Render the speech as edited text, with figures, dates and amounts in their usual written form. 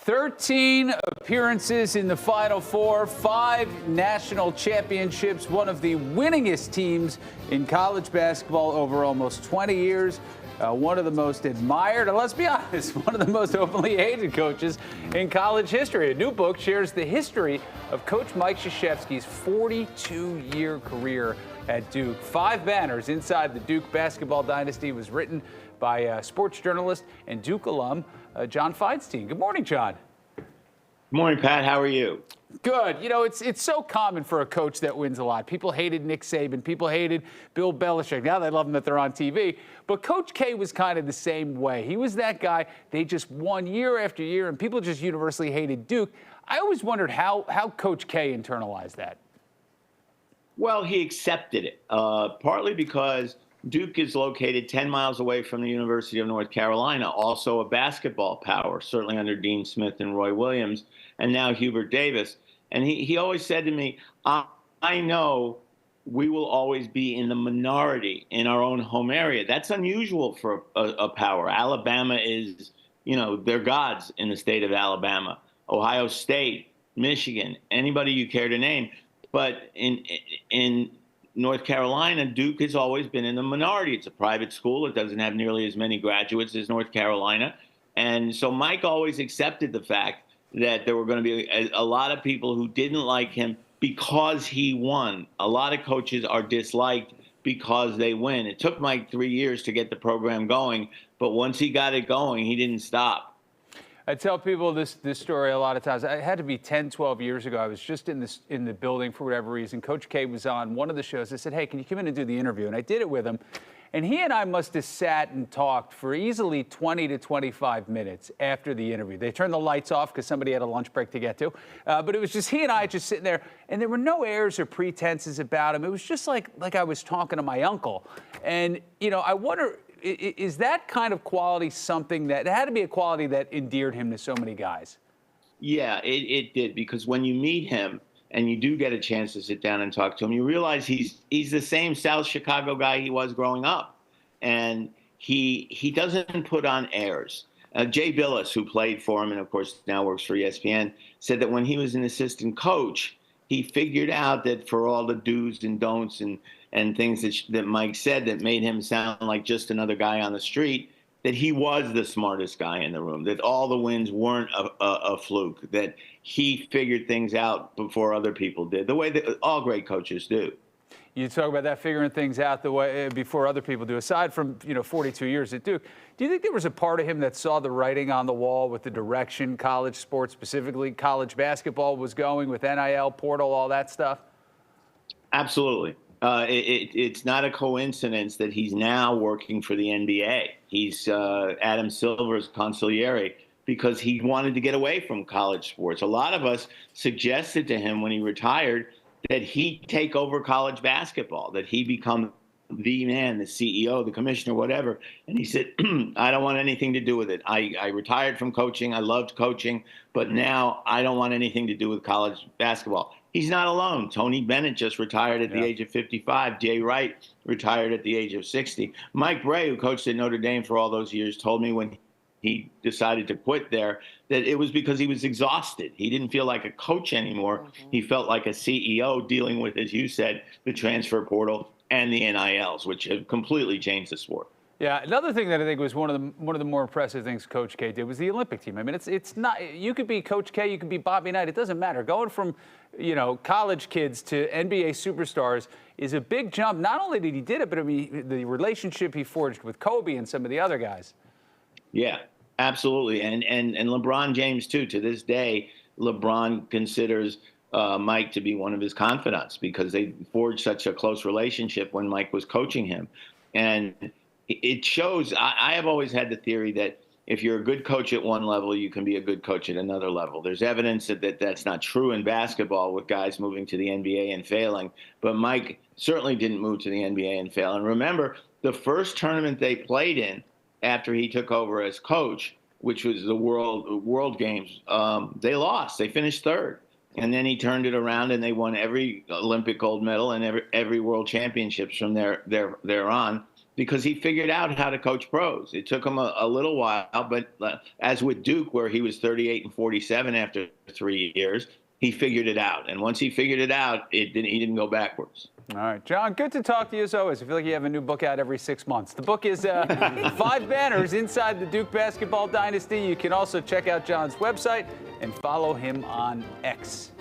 13 appearances in the Final Four, 5 national championships, one of the winningest teams in college basketball over almost 20 years, one of the most admired, and let's be honest, one of the most openly hated coaches in college history. A new book shares the history of Coach Mike Krzyzewski's 42-year career at Duke. 5 banners inside the Duke basketball dynasty was written by sports journalist and Duke alum John Feinstein. Good morning, John. Good morning, Pat. How are you? Good. You know, it's so common for a coach that wins a lot. People hated Nick Saban. People hated Bill Belichick. Now they love them that they're on TV. But Coach K was kind of the same way. He was that guy. They just won year after year, and people just universally hated Duke. I always wondered how Coach K internalized that. Well, he accepted it, partly because Duke is located 10 miles away from the University of North Carolina, also a basketball power, certainly under Dean Smith and Roy Williams, and now Hubert Davis. And he always said to me, I know we will always be in the minority in our own home area. That's unusual for a power. Alabama is, they're gods in the state of Alabama. Ohio State, Michigan, anybody you care to name. But in North Carolina, Duke has always been in the minority. It's a private school. It doesn't have nearly as many graduates as North Carolina. And so Mike always accepted the fact that there were going to be a lot of people who didn't like him because he won. A lot of coaches are disliked because they win. It took Mike 3 years to get the program going, but once he got it going, he didn't stop. I tell people this story a lot of times. It had to be 10, 12 years ago. I was just in the building for whatever reason. Coach K was on one of the shows. I said, hey, can you come in and do the interview? And I did it with him. And he and I must have sat and talked for easily 20 to 25 minutes after the interview. They turned the lights off because somebody had a lunch break to get to. But it was just he and I just sitting there. And there were no airs or pretenses about him. It was just like I was talking to my uncle. And, I wonder, is that kind of quality something that it had to be a quality that endeared him to so many guys? Yeah, it did, because when you meet him and you do get a chance to sit down and talk to him, you realize he's the same South Chicago guy he was growing up. And he doesn't put on airs. Jay Billis, who played for him and, of course, now works for ESPN, said that when he was an assistant coach, he figured out that for all the do's and don'ts and things that Mike said that made him sound like just another guy on the street, that he was the smartest guy in the room, that all the wins weren't a fluke, that he figured things out before other people did, the way that all great coaches do. You talk about that figuring things out the way before other people do. Aside from 42 years at Duke, do you think there was a part of him that saw the writing on the wall with the direction college sports, specifically college basketball, was going with NIL, portal, all that stuff? Absolutely. It's not a coincidence that he's now working for the NBA. He's Adam Silver's consigliere because he wanted to get away from college sports. A lot of us suggested to him when he retired that he take over college basketball, that he become the man, the CEO, the commissioner, whatever. And he said, I don't want anything to do with it. I retired from coaching. I loved coaching, but now I don't want anything to do with college basketball. He's not alone. Tony Bennett just retired at the age of 55. Jay Wright retired at the age of 60. Mike Bray, who coached at Notre Dame for all those years, told me when he decided to quit there that it was because he was exhausted. He didn't feel like a coach anymore. He felt like a CEO dealing with, as you said, the transfer portal and the NILs, which have completely changed the sport. Yeah, another thing that I think was one of the more impressive things Coach K did was the Olympic team. I mean, it's not, you could be Coach K, you could be Bobby Knight, it doesn't matter. Going from, college kids to NBA superstars is a big jump. Not only did he did it, but I mean, the relationship he forged with Kobe and some of the other guys. Yeah, absolutely. And LeBron James, too. To this day, LeBron considers Mike to be one of his confidants because they forged such a close relationship when Mike was coaching him. And it shows, I have always had the theory that if you're a good coach at one level, you can be a good coach at another level. There's evidence that that's not true in basketball with guys moving to the NBA and failing. But Mike certainly didn't move to the NBA and fail. And remember, the first tournament they played in after he took over as coach, which was the World Games, they lost. They finished third. And then he turned it around and they won every Olympic gold medal and every World Championships from there on. because he figured out how to coach pros. It took him a little while, but as with Duke, where he was 38-47 after 3 years, he figured it out. And once he figured it out, he didn't go backwards. All right, John, good to talk to you as always. I feel like you have a new book out every 6 months. The book is 5 Banners Inside the Duke Basketball Dynasty. You can also check out John's website and follow him on X.